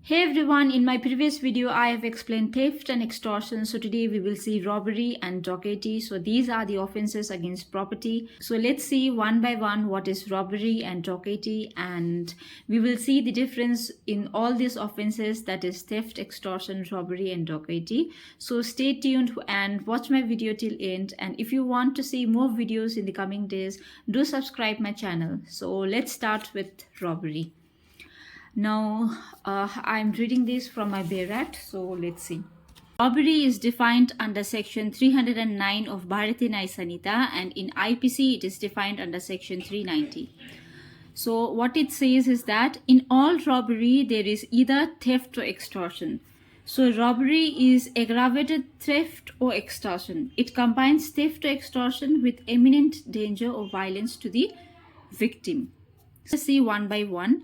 Hey everyone, in my previous video I have explained theft and extortion. So today we will see robbery and dacoity. So these are the offenses against property. So let's see one by one what is robbery and dacoity, and we will see the difference in all these offenses, that is theft, extortion, robbery and dacoity. So stay tuned and watch my video till end, and if you want to see more videos in the coming days, do subscribe my channel. So let's start with robbery. Now, I'm reading this from my Berat, so let's see. Robbery is defined under section 309 of Bharatiya Nyaya Sanhita, and in IPC it is defined under section 390. So what it says is that in all robbery there is either theft or extortion. So robbery is aggravated theft or extortion. It combines theft or extortion with imminent danger or violence to the victim. Let's see one by one.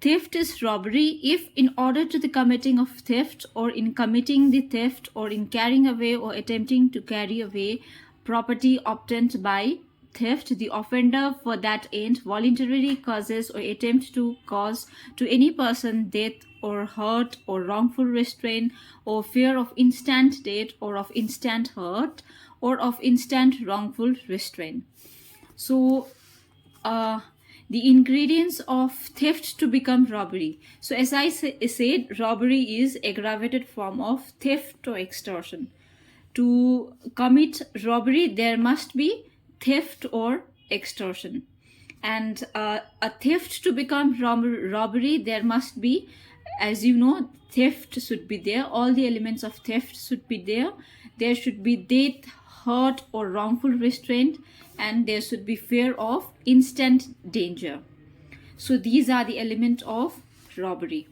Theft is robbery if, in order to the committing of theft, or in committing the theft, or in carrying away or attempting to carry away property obtained by theft, the offender for that end voluntarily causes or attempts to cause to any person death or hurt or wrongful restraint or fear of instant death or of instant hurt or of instant wrongful restraint. So, the ingredients of theft to become robbery. So as I said, robbery is aggravated form of theft or extortion. To commit robbery, there must be theft or extortion. And a theft to become robbery, there must be, as you know, theft should be there. All the elements of theft should be there. There should be death, hurt or wrongful restraint, and there should be fear of instant danger. So these are the elements of robbery.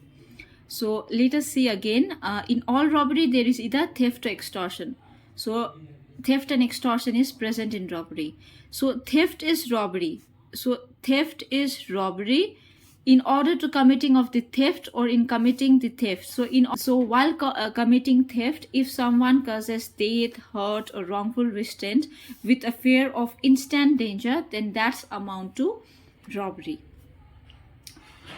So let us see again. In all robbery there is either theft or extortion. So theft and extortion is present in robbery. So theft is robbery. So theft is robbery in order to committing of the theft or in committing the theft. So while committing theft, if someone causes death, hurt or wrongful restraint with a fear of instant danger, then that's amount to robbery.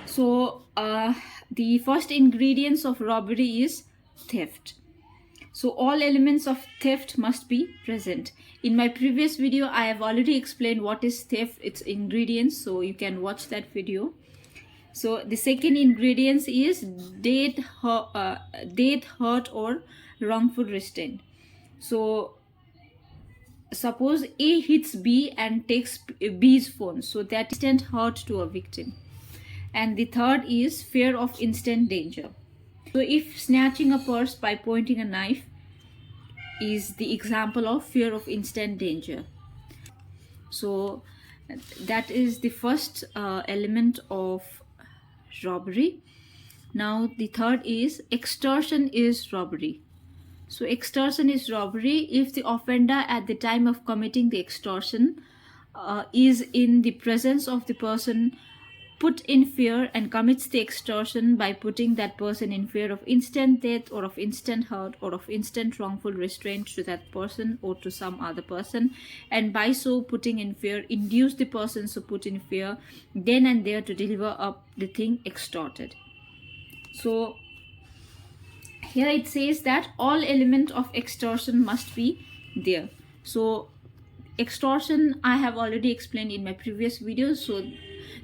So the first ingredients of robbery is theft. So all elements of theft must be present. In my previous video I have already explained what is theft, its ingredients, so you can watch that video. So the second ingredients is death, hurt or wrongful restraint. So suppose A hits B and takes B's phone, so that instant hurt to a victim. And the third is fear of instant danger. So if snatching a purse by pointing a knife is the example of fear of instant danger. So that is the first element of robbery. Now the third is extortion is robbery. So extortion is robbery if the offender at the time of committing the extortion is in the presence of the person put in fear and commits the extortion by putting that person in fear of instant death or of instant hurt or of instant wrongful restraint to that person or to some other person, and by so putting in fear induce the person to put in fear then and there to deliver up the thing extorted. So here it says that all element of extortion must be there. So extortion I have already explained in my previous videos, so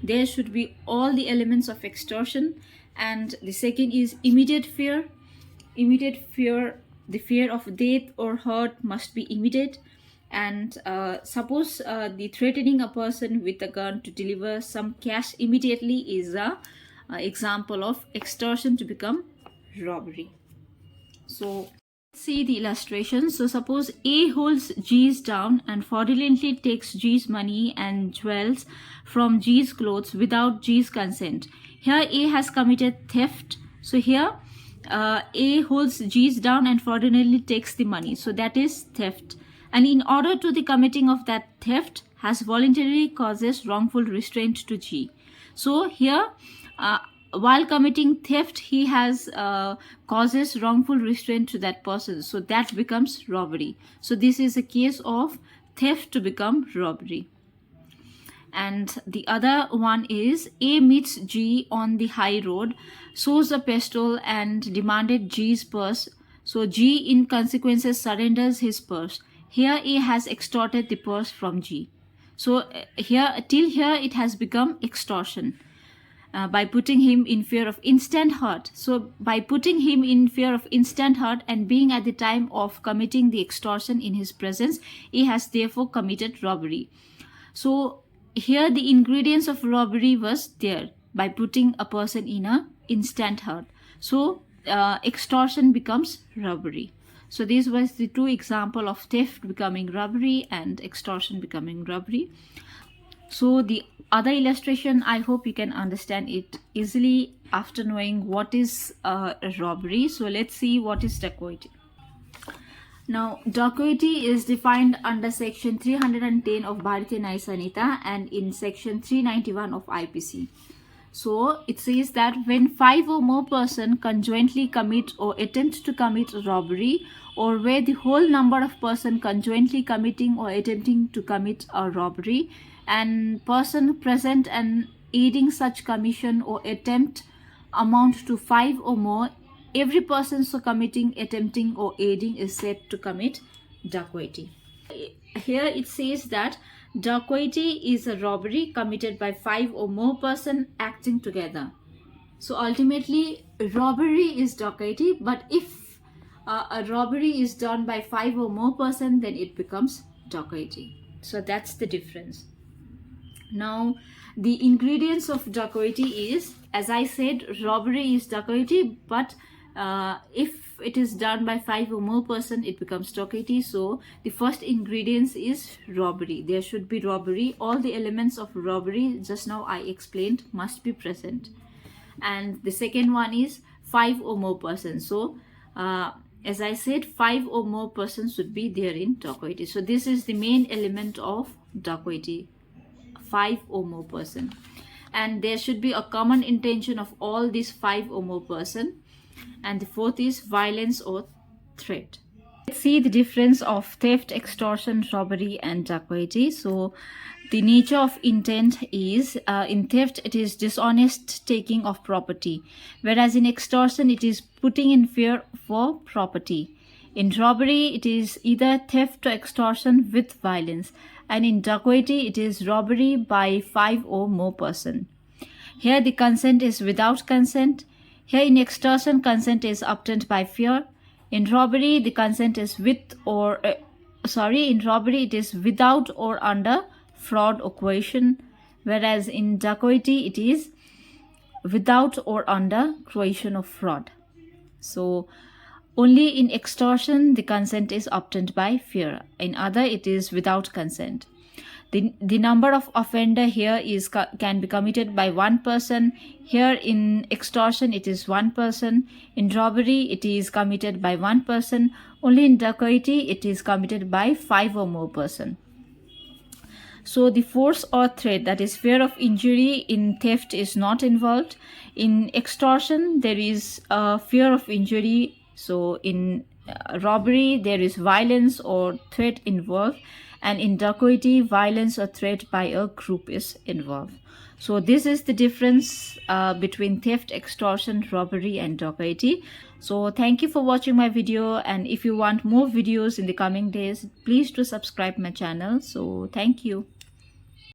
there should be all the elements of extortion. And the second is immediate fear. Immediate fear, the fear of death or hurt must be immediate. And suppose the threatening a person with a gun to deliver some cash immediately is a example of extortion to become robbery. So see the illustration. So suppose A holds G's down and fraudulently takes G's money and jewels from G's clothes without G's consent. Here A has committed theft. So here A holds G's down and fraudulently takes the money. So that is theft. And in order to the committing of that theft has voluntarily causes wrongful restraint to G. So here while committing theft he has causes wrongful restraint to that person, so that becomes robbery. So this is a case of theft to become robbery. And the other one is A meets G on the high road, shows a pistol and demanded G's purse. So G in consequences surrenders his purse. Here A has extorted the purse from G. So till here it has become extortion. By putting him in fear of instant hurt. So by putting him in fear of instant hurt and being at the time of committing the extortion in his presence, he has therefore committed robbery. So here the ingredients of robbery was there by putting a person in a instant hurt. So extortion becomes robbery. So this was the two example of theft becoming robbery and extortion becoming robbery. So the other illustration, I hope you can understand it easily after knowing what is a robbery. So let's see what is dacoity. Now, dacoity is defined under section 310 of Bharatiya Nyaya Sanhita and in section 391 of IPC. So it says that when 5 or more persons conjointly commit or attempt to commit robbery, or where the whole number of persons conjointly committing or attempting to commit a robbery and person present and aiding such commission or attempt amount to 5 or more, every person so committing, attempting or aiding is said to commit dacoity. Here it says that dacoity is a robbery committed by 5 or more persons acting together. So ultimately robbery is dacoity, but if a robbery is done by 5 or more persons, then it becomes dacoity. So that's the difference. Now the ingredients of dacoity is, as I said, robbery is dacoity, but if it is done by 5 or more persons, it becomes dacoity. So the first ingredients is robbery. There should be robbery. All the elements of robbery just now I explained must be present. And the second one is 5 or more persons. So as I said, 5 or more persons should be there in dacoity. So this is the main element of dacoity, 5 or more person, and there should be a common intention of all these 5 or more person. And the fourth is violence or threat. Let's see the difference of theft, extortion, robbery and dacoity. So the nature of intent is, in theft it is dishonest taking of property, whereas in extortion it is putting in fear for property. In robbery it is either theft or extortion with violence, and in dacoity it is robbery by 5 or more person. Here the consent is without consent. Here in extortion consent is obtained by fear. In robbery the consent is in robbery it is without or under fraud or coercion, whereas in dacoity it is without or under coercion or fraud. So only in extortion the consent is obtained by fear. In other it is without consent. The number of offender here is can be committed by 1 person. Here in extortion it is 1 person. In robbery it is committed by 1 person. Only in dacoity it is committed by 5 or more person. So the force or threat, that is fear of injury, in theft is not involved. In extortion there is fear of injury. So in robbery there is violence or threat involved, and in dacoity violence or threat by a group is involved. So this is the difference between theft, extortion, robbery and dacoity. So thank you for watching my video, and if you want more videos in the coming days, please do subscribe my channel. So thank you.